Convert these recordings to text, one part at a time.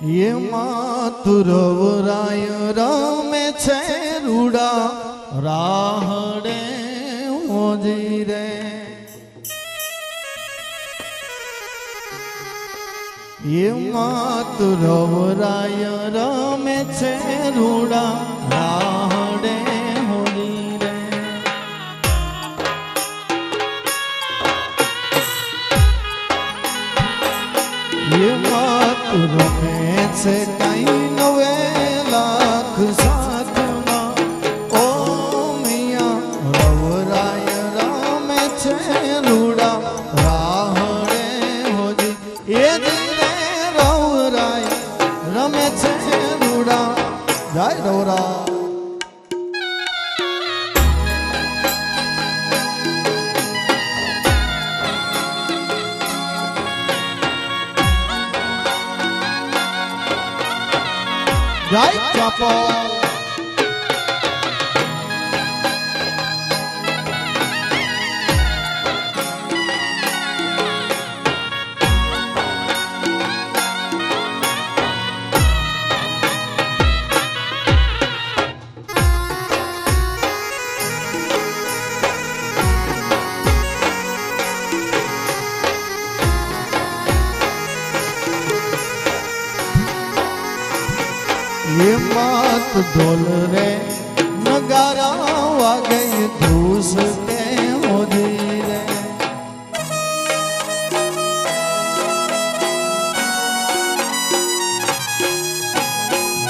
એમાં તુરવરાય રમે છે રૂડા રાહડે હોજી રે એમાં તુરવરાય રમે છે રૂડા રાહડે હોજી રે એમાં તુરમે છે કઈ નવે લાખ સાથમાં ઓ મિયા રવરાય રમે છે રૂડા રાહડે હોજી એ દિને રવરાય રમે છે રૂડા જય રવરા જય ચાપો ये मात ढोल रे नगारा वागे धूस के होदी रे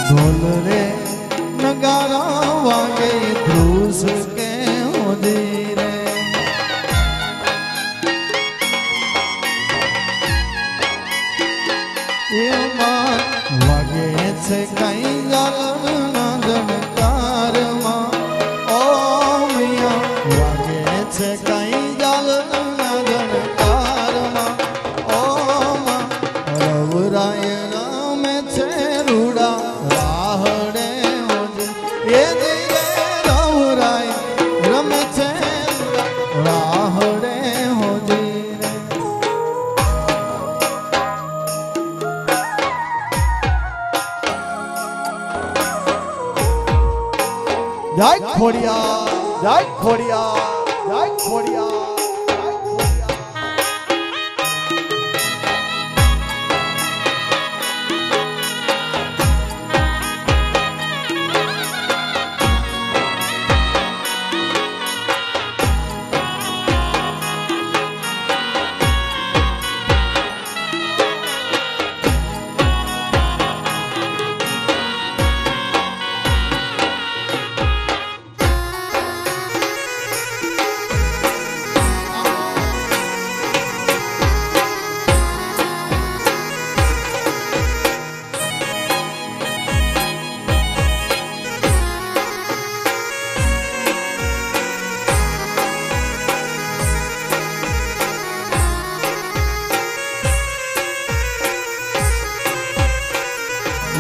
ढोल रे नगारा वागे धूस के होदी रे ये मात वागे से कई जय खोड़िया जय खोड़िया जय खोड़िया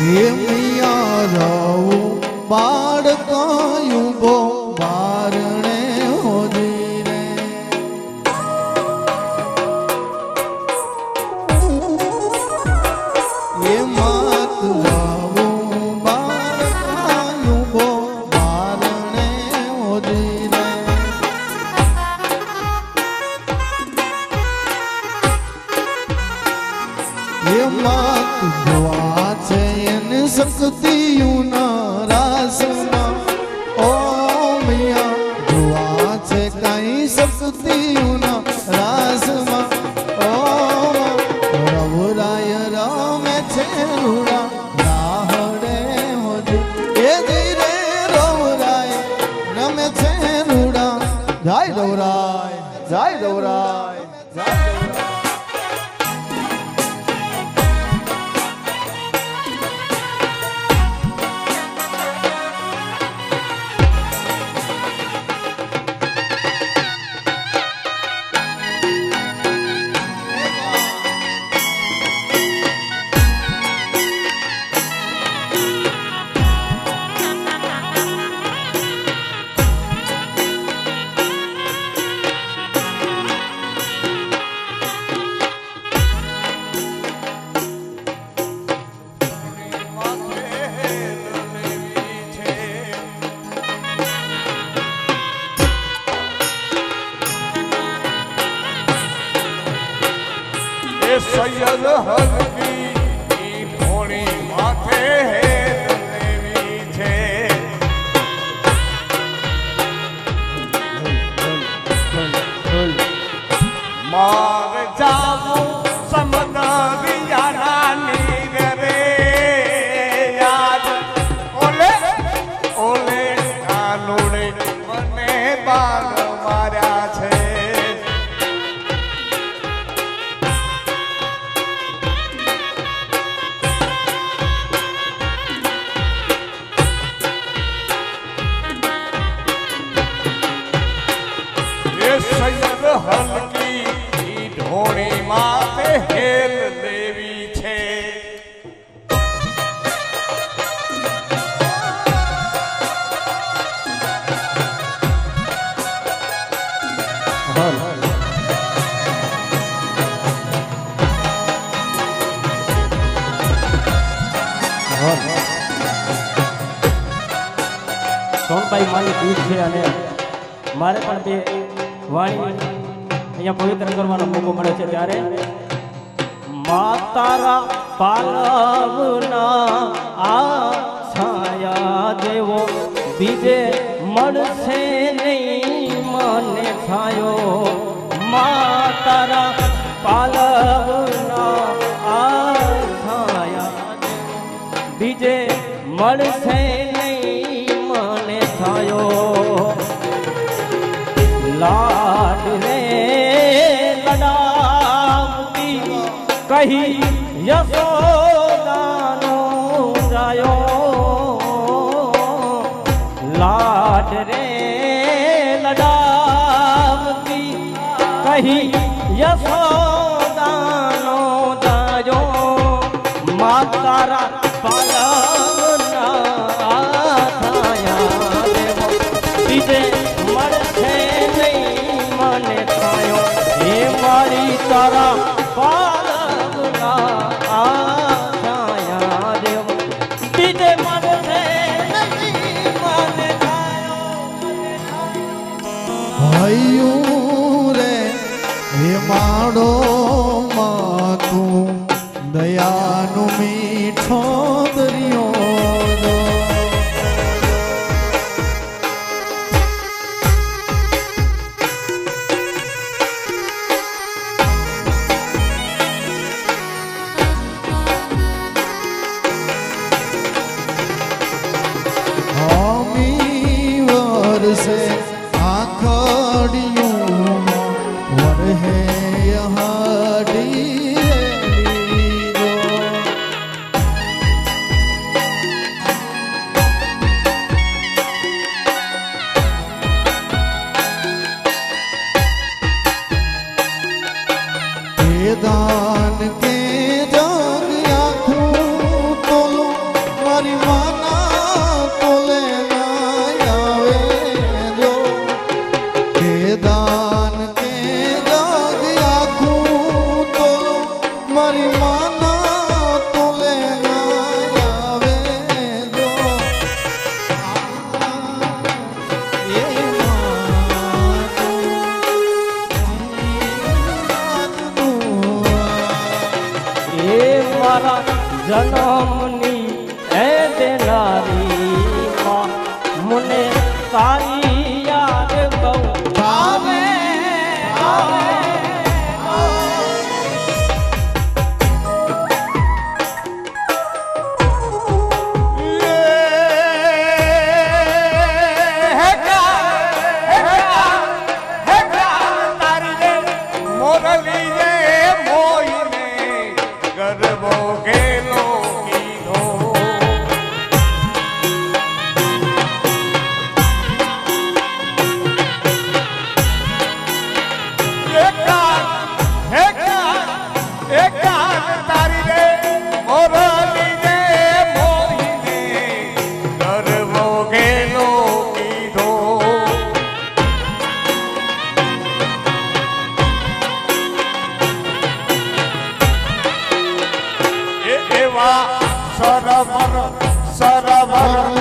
ये मिया राऊ बाड़कायूं बो बारणे होदी रे ये मात राऊ बाड़कायूं बो बारणे होदी रे ये मात दुआ सकतियों ना रासना ओ मिया दुआ से कहीं सकतियों ना रासमा ओ रवराय रामे छे रूड़ा राहड़े होजी ए धीरे रवराय रमे छे रूड़ा जय रवराय जय रवराय जय હલકી ઈ ધોણી માથે લેવી છે માર જાવું સમદરિયાના નીર રે યાદ ઓલે ઓલે કાનુડે મને બાણ માર્યા છે સૈયદ હલકી ઈ ઢોળી માથે હેલ દેવી છે સોનભાઈ મારી દીપ છે અને મારે પણ બે વાણી અહીંયા પવિત્ર કરવાનો મોકો મળે છે ત્યારે માતારા પાલવના આ છાયા દેવો બીજે મળશે નહીં મને છાયો માતારા પાલવના આ છાયા બીજે મળશે નહીં મને છાયો લાડ રે લડાવતી કહી યશોદાનો જાયો લાડ રે લડાવતી કહી યશોદાનો જાયો માતારા પાલવના થાયા દેવો બીજે મને થાયો હે મારી તારા પાલવના આયા દેવ બીજે મને મને ભાઈયું રે હે માડો માતું દયાનું મીઠો દરિયો से आखड़ियों वरहे हडी दान के जग आखूं तोलो मारी माना तोले दान के जग आखूं तो मारी माना तो लेना आवे दो ये मारा जन्मनी है देनारी माँ मुने तारी याद गौ आवे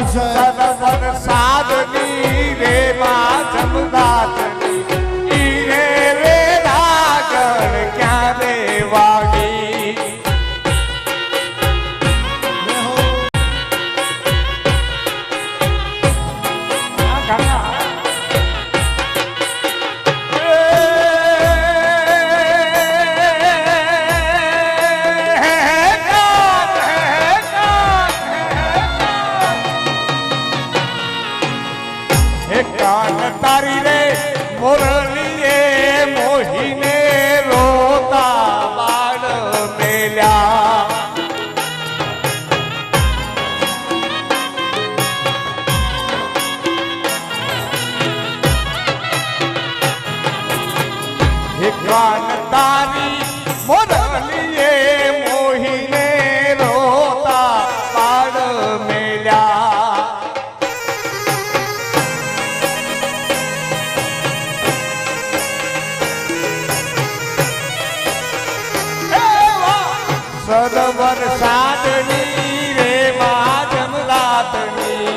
सरवर साधनी रे माँ जमदातनी रे रे रागण क्या रे वागी સરોવર સાધની રે માં જમરાતની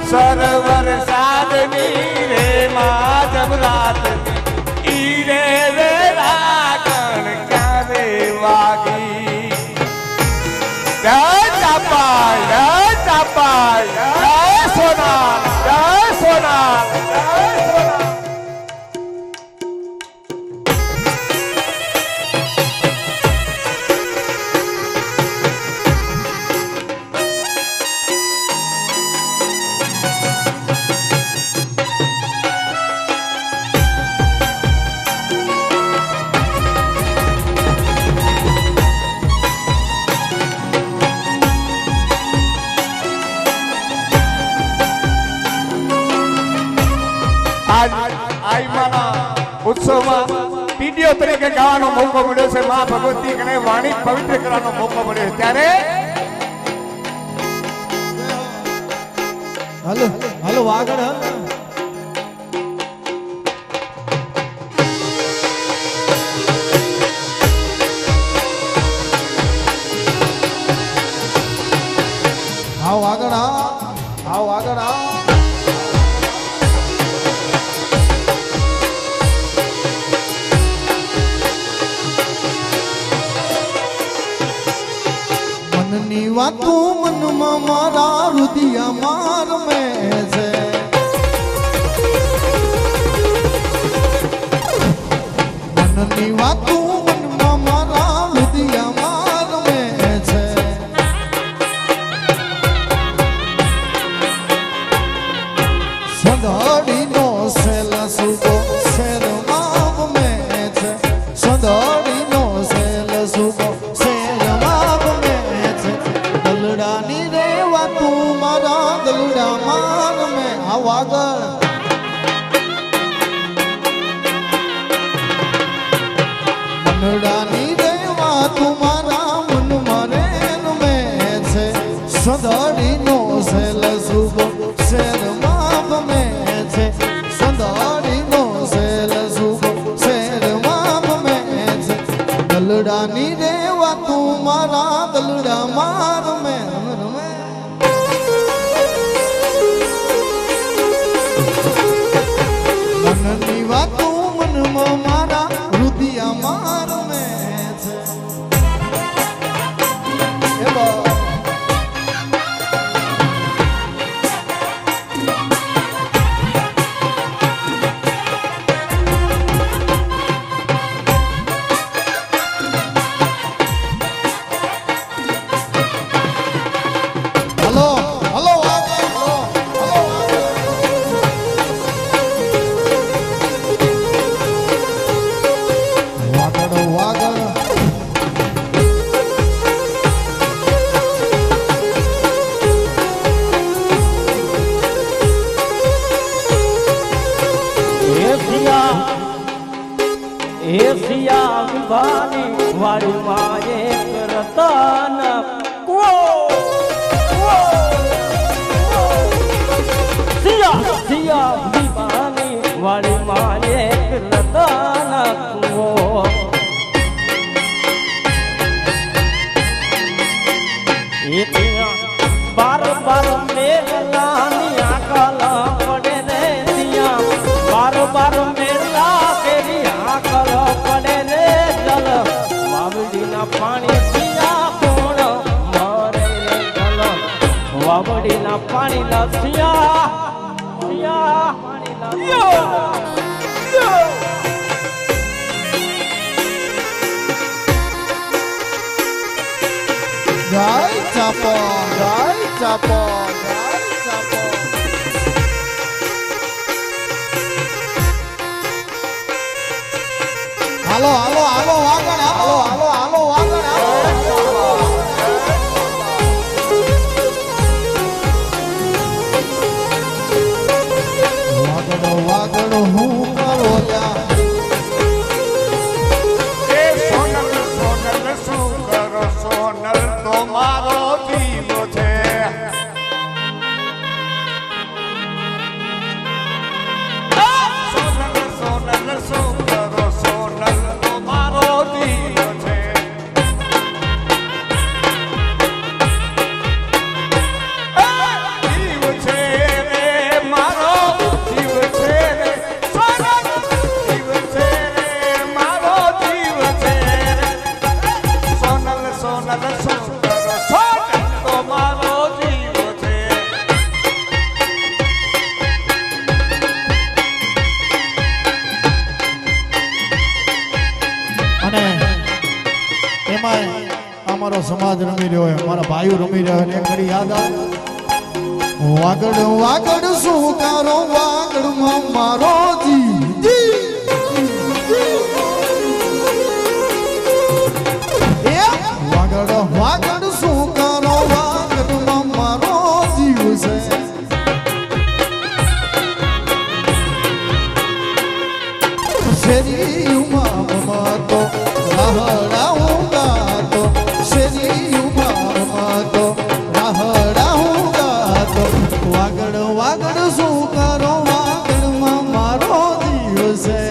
સરોવર સાધની રે માં જમરાતની ઈ રે વેરા કણ ક્યારે વાગી જય ચાપાય જય ચાપાય જય સોનાલ જય સોનાલ જય સોનાલ ઉત્સવમાં ટીડીઓ તરીકે ગાવાનો મોકો મળ્યો છે મા ભગવતી અને વાણી પવિત્ર કરવાનો મોકો મળ્યો ત્યારે હાલો હાલો આગળ આવ આગળ આવ આગળ આવ મનની વાતો મનમાં મારા રુદિયા માર મેં છે મનની વાતો મનમાં મારા રુદિયા માર મેં છે સંધડીનો સેલ સુબો શેર માવ મેં છે સંધડીનો સેલ સુબો શેર માવ દલડાની રેવા તું મારા દલડા માર મેં આવ આગળ મનડાની રેવા તું મારા મન મરે મેં છે સંધડીનો સેલ સુબો શેર માપ મેં છે સંધડીનો સેલ સુબો શેર માપ મેં છે દલડાની રેવા તું મારા દલડા માર મેં મનની વાતો મનમાં મારા રુદિયા માર મેં છે એ બા એશિયા વિભાની વાડીમાં એક રતન સિયા વિભાની વાડીમાં એક રતન કુવો બાર બાર મેલાની આકલ પડે રે સિયા બાર મેલા તેરી આકલ પડે રે જલ વાવડીના પાણી સિયા કોણ મરે રે જલ વાવડીના પાણી ના સિયા સિયા પાણી ના જય ચાપો જય ચાપો જય ચાપો હાલો હાલો હાલો આગળ હાલો હાલો હાલો આગળ હાલો વાગડ હું કરો એ સોનલ સોનલ શું કરો સોનલ તો મારો દીવો છે સોનલ સોનલ શું કરો સોનલ તો મારો દીવો છે અમારો સમાજ રમી રહ્યો હોય, અમારા ભાઈઓ રમી રહ્યા હોય, એક ઘડી યાદ આવે. વાગડ વાગડ શું કરો વાગડમાં મારો જી વાગડ વાગડ શું કરો વાગડમાં મારો જીવ છે. શેરીયુમાં મમાતો રાહડા હું ગાતો, શેરીયુમાં મમાતો રાહડા હું ગાતો. વાગડ વાગડ શું કરો વાગડમાં મારો જીવ છે.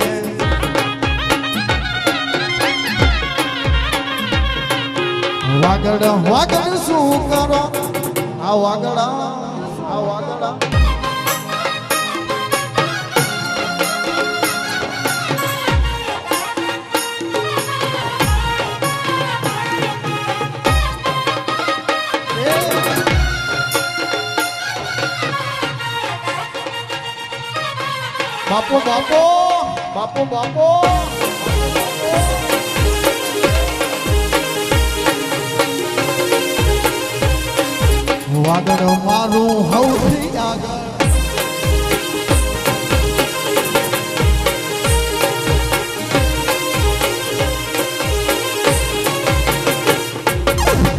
વાગડ વાગડ શું કરો આ વાગડા આ વાગડા. બાપો બાપો બાપો બાપો વાગડ મારું સૌથી આગળ.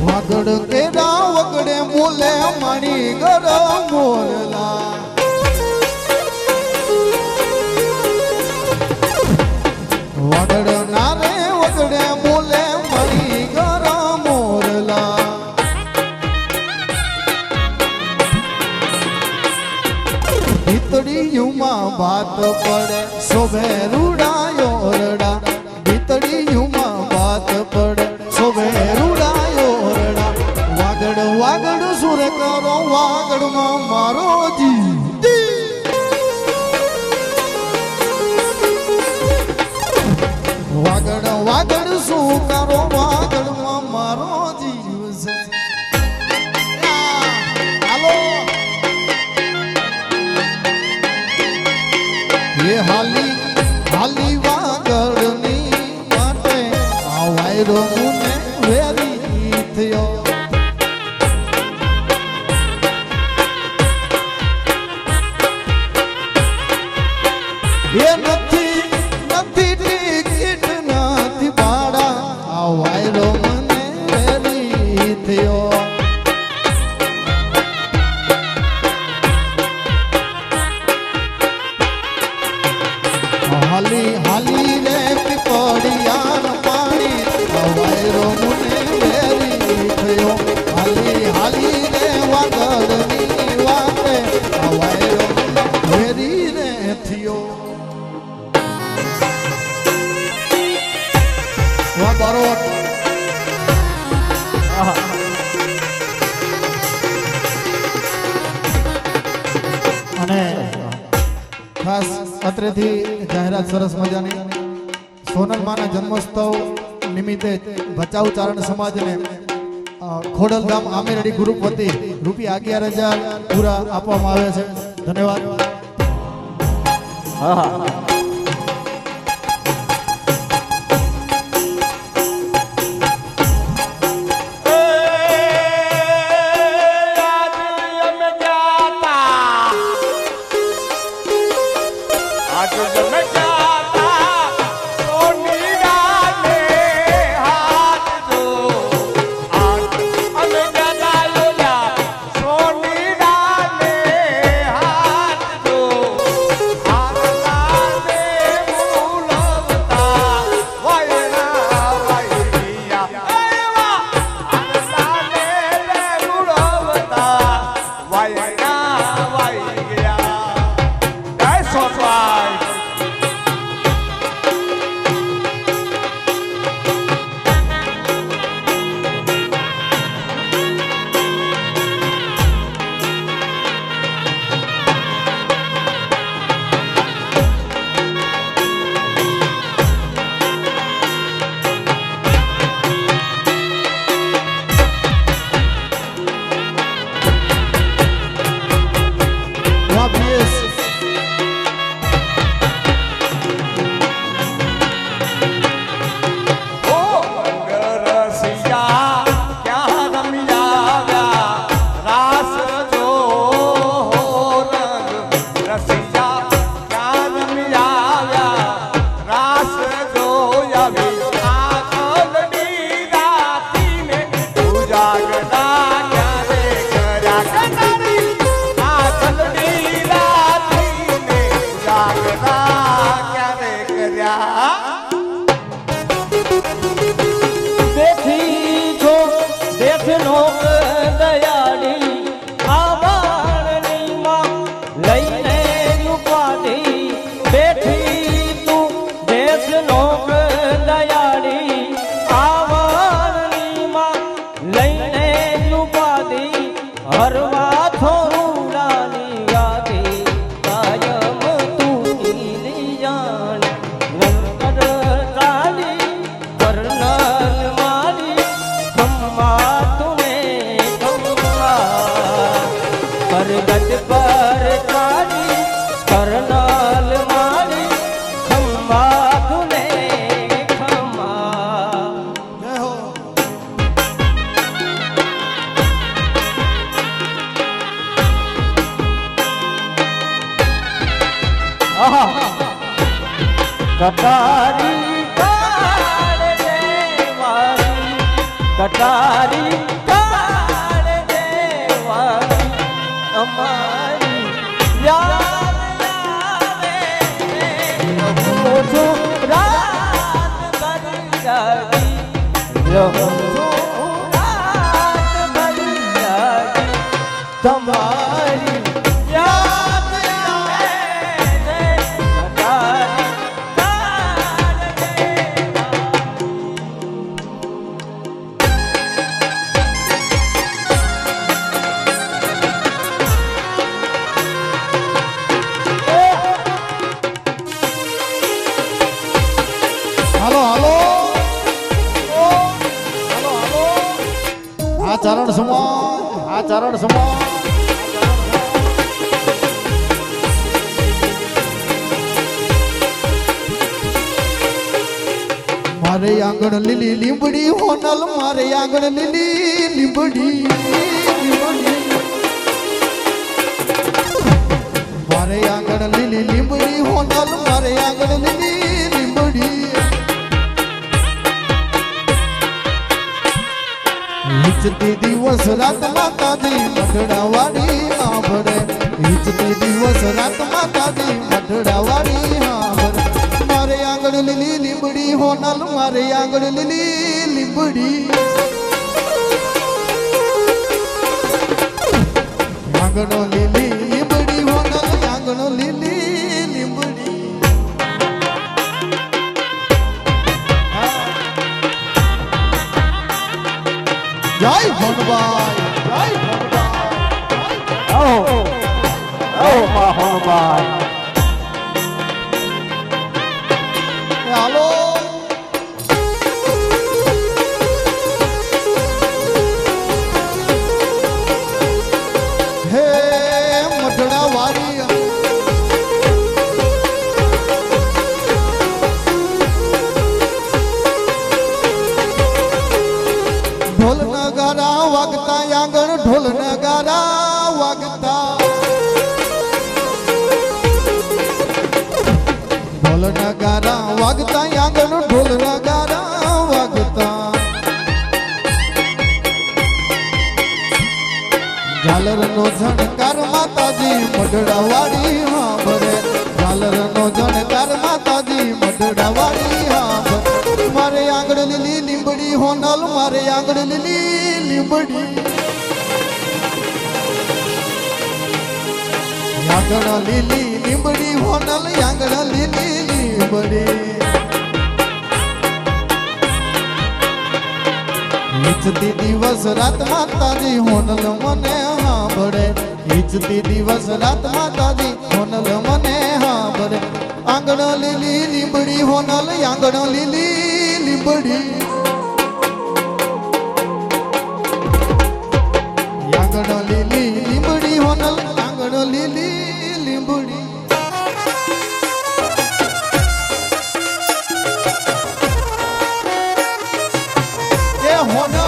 વાગડ કેરા વગડે બોલે મારી ગરમ મોરલા. વાગડ નારે વગડે બોલે મારી ગરમ મોરલા. ભીતડીયુમાં વાત પડે શોભે રૂડાયો રડા. ભીતડીયુમાં વાત પડે શોભે રૂડાયો રડા. વાગડ વાગડ સુર કરો વાગડમાં મારો જી. વાગડ વાગડ શું કરો વાગડમાં મારો જીવ છે. હાલો એ હાલી હાલી વાગડની માટે આ વાયરો મને વેરી થયો. એ નથી નથી ટિકિટ નથી ભાડા આ વાયરો મને વેરી થયો. હાલી હાલી રે પીપળિયાર પાણી આ વાયરો મને વેરી થયો. હાલી હાલી રે વાગડની વાતે આ વાયરો વેરી રે થયો. વાહ બારોટ. અને ખાસ અત્રેથી જાહેરાત સરસ મજાની. સોનલમાના જન્મોત્સવ નિમિત્તે ભચાઉ ચારણ સમાજને ખોડલધામ આમેરડી ગ્રુપ વતી રૂપિયા 11,000 પૂરા આપવામાં આવ્યા છે. ધન્યવાદ. સોની દેશનો દયાળી આવાળની માં લઈને ઉપાધિ બેઠી તું દેશનો દયાળી આવાળની માં લઈને ઉપાધિ હરવા થોડાની યાદી કાયમ તું નીલી જાણ નંકર ચાલી વર્ણન મારી ખમ્મા તુને ખમ્મા પરગટ પર ચાલી કરનાલ મારી ખમ્મા તુને ખમ્મા જય હો કટારી કાળ દેવારી કટારી કાળ દેવારી અમારી યાદ આવે રહું છું રાત કરી જાગી રહું છું રાત કરી જાગી તમારી યાદ આવે છે કટારી કાળ હાલો હાલો હાલો હાલો આ ચરણ સમાજ આ ચરણ સમાજ મારે આંગણ લીલી લીંબડી હોનલ મારે આંગણ લીલી લીંબડી મારે આંગણ લીલી લીંબડી હોનલ મારે આંગણ લીલી લીંબડી હિચતી દિવસ રાત માતાજી મઢડાવાડી આંભળે હિચતી દિવસ રાત માતાજી મઢડાવાડી આંભળે મારે આંગણ લીલી લીંબડી હોનલ મારે આંગણ લીલી લીંબડી આંગણો લીલી લીંબડી હોનલ આંગણો લીલી લીંબડી જય ભગવાન જય ભગવાન આવો માહોલભાઈ હાલો હે મઢડા વાળી ઢોલ નગારા વાગતા આંગણ ઢોલ નગારા વાગતા ઢોલ નગારા વાગતા આંગણ ઢોલ નગારા વાગતા ઝાલર નો ઝણકાર માતાજી મઢડા વાળી હાંભરે ઝાલર નો ઝણકાર માતાજી મઢડા વાળી હાંભરે મારે આંગણ લીલી લીંબડી હોનલ મારે આંગણ લીલી લીંબડી આંગણ લીલી લીંબડી હોનલ આંગણ લીલી લીંબડી ઈચ્છતી દિવસ રાત માતાજી હોનલ મને હાંભળે ઈચ્છતી દિવસ રાત માતાજી હોનલ મને હાંભળે આંગણ લીલી લીંબડી હોનલ આંગણ લીલી લીંબડી આંગણ લીલી લીંબડી હોનલ આંગણ લીલી લીંબડી એ હોનલ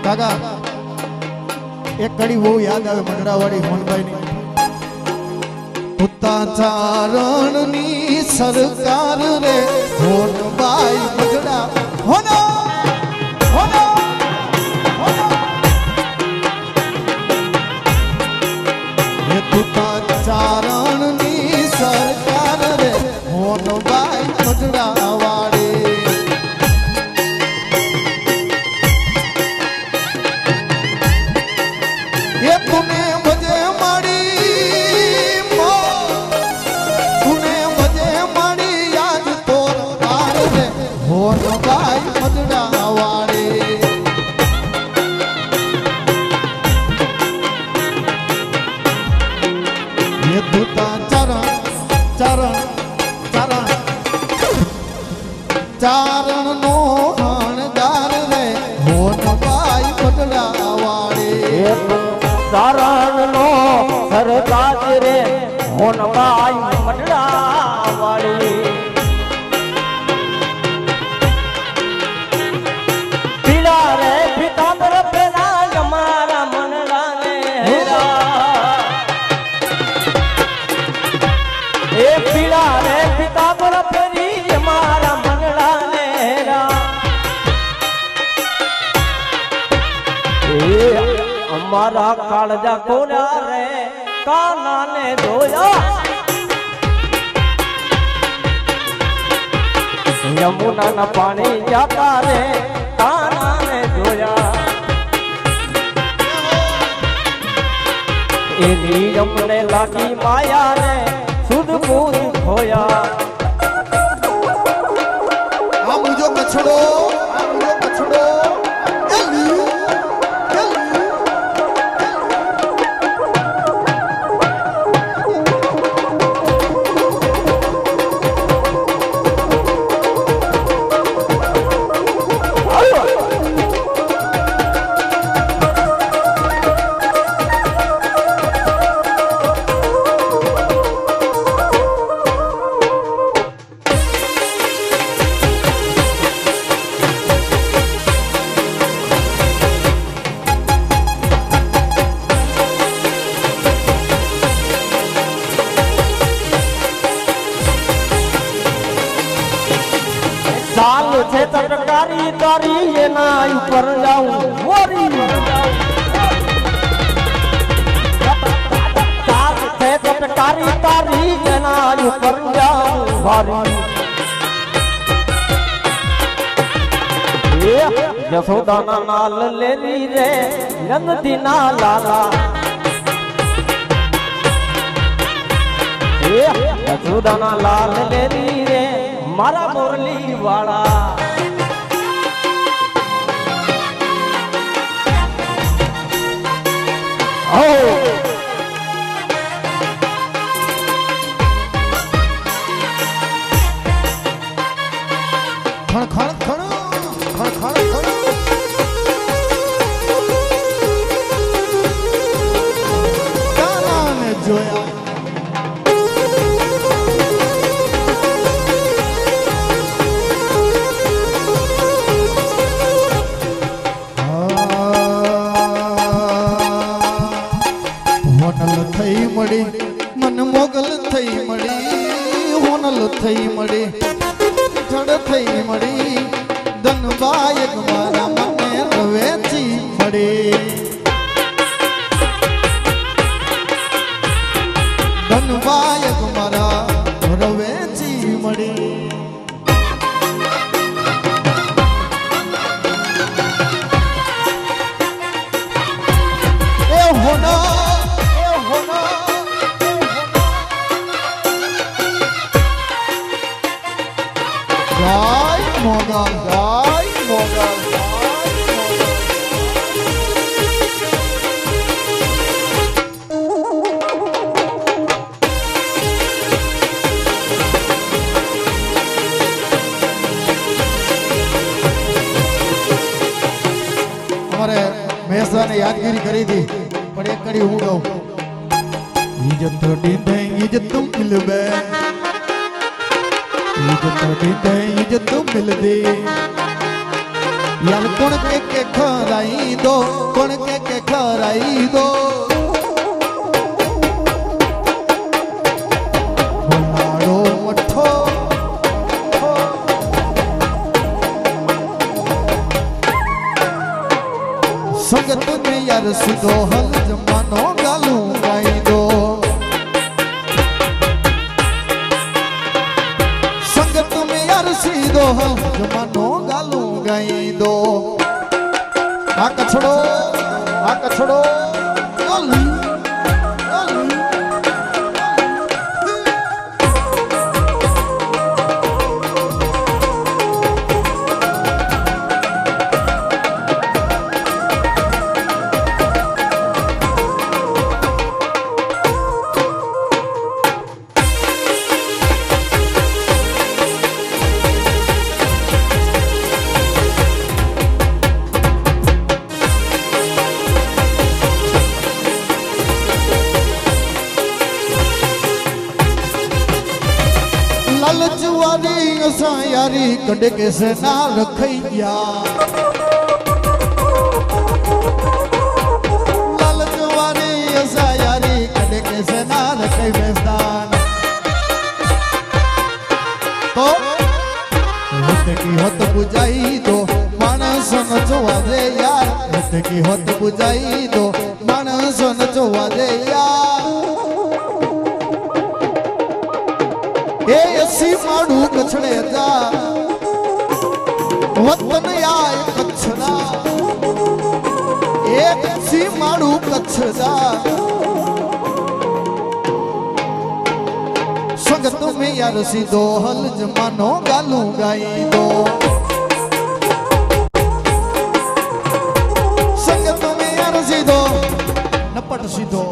કાકા એક કડી બહુ યાદ આવે મંડળાવાળી હોનભાઈ ની ઉતા ચારણની સરકાર રે હોનબાઈ મગડા હોનો હોનો હોનો એ ઉતા ચારણની સરકાર રે હોનબાઈ મગડા વાળી એ તુને ભજે માડી તુને ભજે માડી યાદ તોર પાર રે હોનબાઈ મગડા વાળી એ દૂતા ચરણ ચરણ ચરણ ચારણ નો હણગાર રે હોનબાઈ મગડા વાળી ચારણ નો સરતાજ રે હોનબાઈ મડડા વાળી પીડા રે પિતાંબર પેલા અમારા મનડા ને એ પીડા રે પિતાંબર પેરી અમારા મનડા ને અમારા કાળજા કોના રે કાના ને ધોયા યમુના ના પાણી જાતા રે કાના ને ધોયા એની અમને લાગી માયા રે સુધ પૂરી ખોયા આ મુજો કછડો ચાલ છે તટકારી તારી એના ઉપર જાઉં વરી ચાલ છે તટકારી તારી એના ઉપર જાઉં વરી જસોદાના નાલ લેલી રે નંદી ના લાલા જસોદાના લાલ લેલી રે મારા મોરલી વાળા ઓ ખણ ખણ ખણ ખણ ખણ ખણ કાનાને જોયા થઈ મળી મન મોગલ થઈ મળી હોનલ થઈ મળી ઠડ થઈ મળી ધનબાયક મારા મને રવેચી મળી ધનબાયક મારા રવેચી મળી એ હોના Jai Mogal, Jai Mogal, हमारे मेहसा ने यादगिरी करी थी पर एक कड़ी हूँ गाऊं इज्जत थोड़ी देंगी इज्जत तुम मिलबे इज्जत तुम मिल दे यार कौन के खराई दो कौन के खराई दो યાર સીધો હલ જમાનો ગાલું ગાઈ દો સંગત में यार સીધો હલ જમાનો ગાલું ગાઈ દો આ કછડો ગાલી लालचवारी असां यारी कॾे कैसे ना रखैया लालचवारी असां यारी कॾे कैसे ना रखै बेस्तान तो होत की होत बुझाई दो मानस न जोवा दे यार होत की होत बुझाई दो मानस न जोवा दे यार ए असी माडू कछड़े जा वतन आए कच्छना एक असी माडू कच्छ जा संगत में यार सीधो हल जमानो गालू गाई दो संगत में यार सीधो नपट सीधो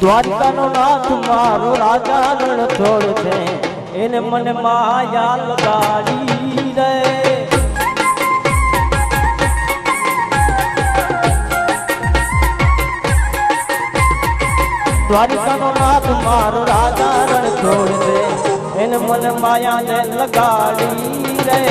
દ્વારકાનો નાથ મારો રાજા રણ છોડ છે એને મને માયા લગાડી રે દ્વારકાનો નાથ મારો રાજા રણ છોડ છે એને મને માયા લગાડી રે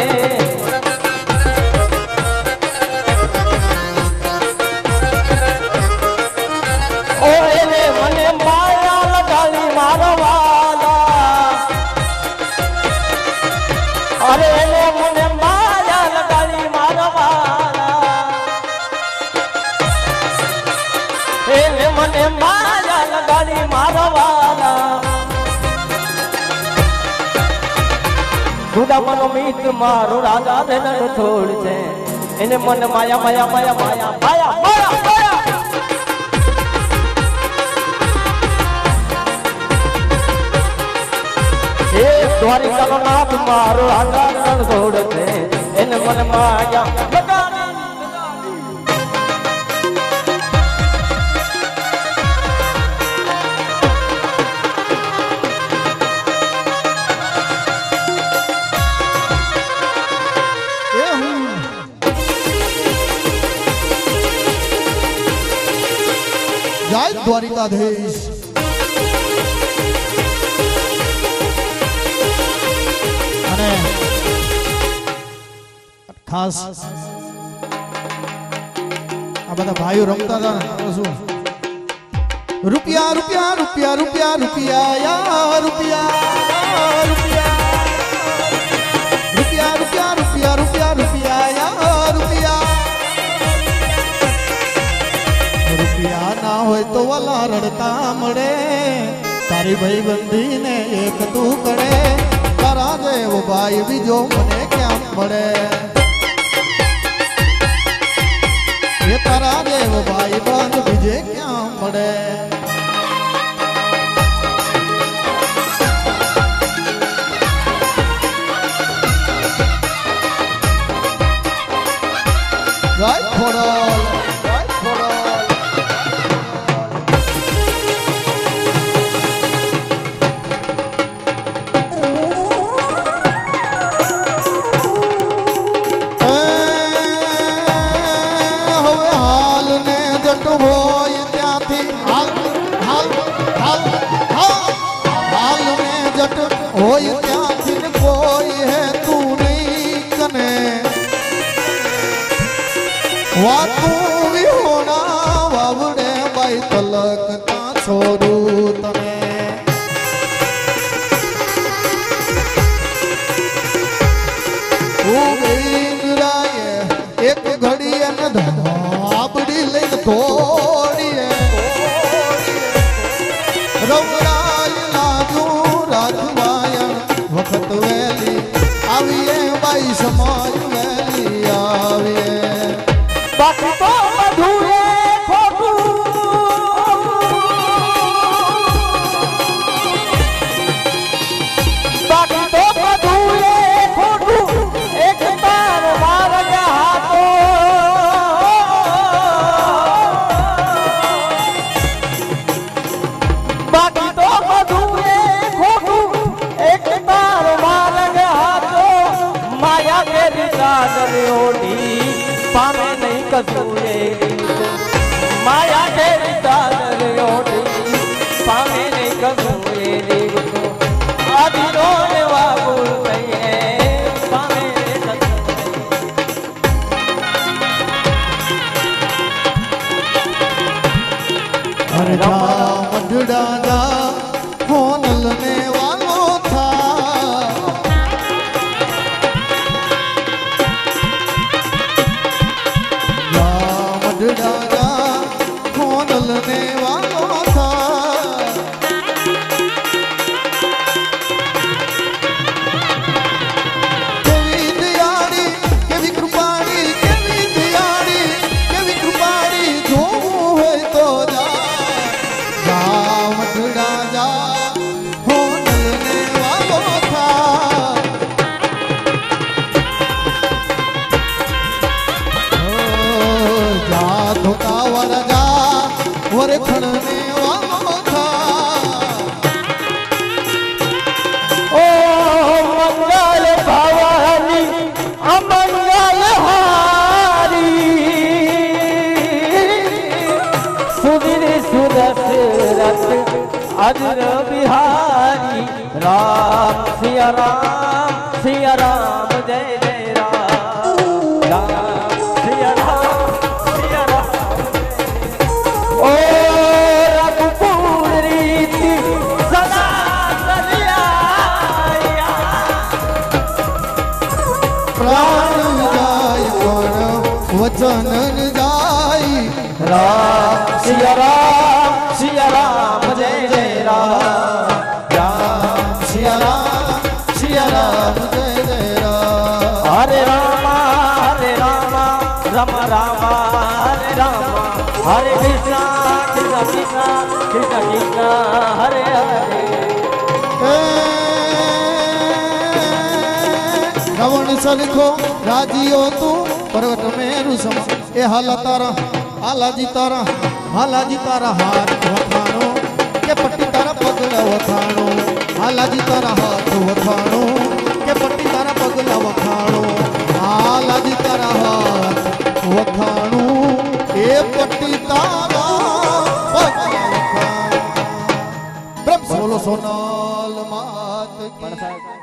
अरे ले मुने माया लगाली मारवाला ले मुने माया लगाली मारवाला गुड़ा मनो मीत मारो राजा ने न छोड़ छे एने मन माया माया माया माया माया माया माया द्वारिका नाथ मारो राजा रण छोड़ छे एने मन माया लगाली जय द्वारिकाधीश અને ખાસ આ બધા ભાઈઓ રમતા હતા ને તો શું રૂપિયા રૂપિયા રૂપિયા રૂપિયા રૂપિયા યા રૂપિયા રૂપિયા રૂપિયા રૂપિયા રૂપિયા રૂપિયા રૂપિયા યા રૂપિયા રૂપિયા ના હોય તો વાલા રડતા મળે તારી ભાઈબંધી ને એક તું કરે તારા જેવો ભાઈ બીજો મને ક્યાં મળે ये तारा देव भाई बंद विजय क्या पड़े હાલ ને જટ હોય ત્યાંથી હાલ હાલ હાલ હાલ ને જટ હોય ત્યાંથી ને કોઈ હે તું નહીં કને વાતું વિહોણા વાવડે બાઈ તલક તા છોડું તને એક ઘડી અને ધાબડી લઈને તોડીએ રવરાય લાજુ રાજવાયણ વખત વેલી આવીએ બાઈ સમાય વેલી આવીએ બાકી તો બધું એ ખોટું બાકી તો બધું એ ખોટું એક તાર માર્ગ હાથો બાકી તો બધું એ ખોટું એક તાર માર્ગ હાથો માયા કેરી ચાદર ઓઢી પામે નહીં કસૂરે માયા કેરી ચાદર ઓઢી પામે નહીં કસૂરે દેવતો આદિનો એવા ગુણ કહીએ પામે નહીં કસૂરે અરે જા મંડળા જા ફોનલ ને વાલો થા જા મંડળા જા ફોનલ ને વાલો થા કેવી દયાળી કેવી કૃપાળી કેવી દયાળી કેવી કૃપાળી જોવું હોય તો જા મથડા જા હોનલ ને વાલો થા જા ધોકા વર જા વરખણ ને વાલો થા ઓ મંગલ ભવાની અમંગલ હારી સુધીર સુદશરથ અજર બિહારી રામ સિયા રામ જય જય રામ રામ સિયા રામ ઓ રઘુકુળ રીતિ સદા સરિયા પ્રાણ જાય પણ વચન જાય રામ સિયા રામ જય જય રામ રામ સિયા રામ જય જય રામ હરે રામ રામ રામ હરે રામ હરે કૃષ્ણ કૃષ્ણ કૃષ્ણ કૃષ્ણ કૃષ્ણ હરે હરે રાવણ સરખો રાજીઓ તું પર્વત મેરુ સમ એ હાલાજી તારા હાથ વખાણો કે પટ્ટી તારા પગલા વખાણો હાલાજી તારા હાથ વખાણો કે પટ્ટી તારા પગલા વખાણો હાલાજી તારા હાથ વખાણો એ પટ્ટી તારા પગલા વખાણો બ્રહ્મ બોલો સોનલ માત કી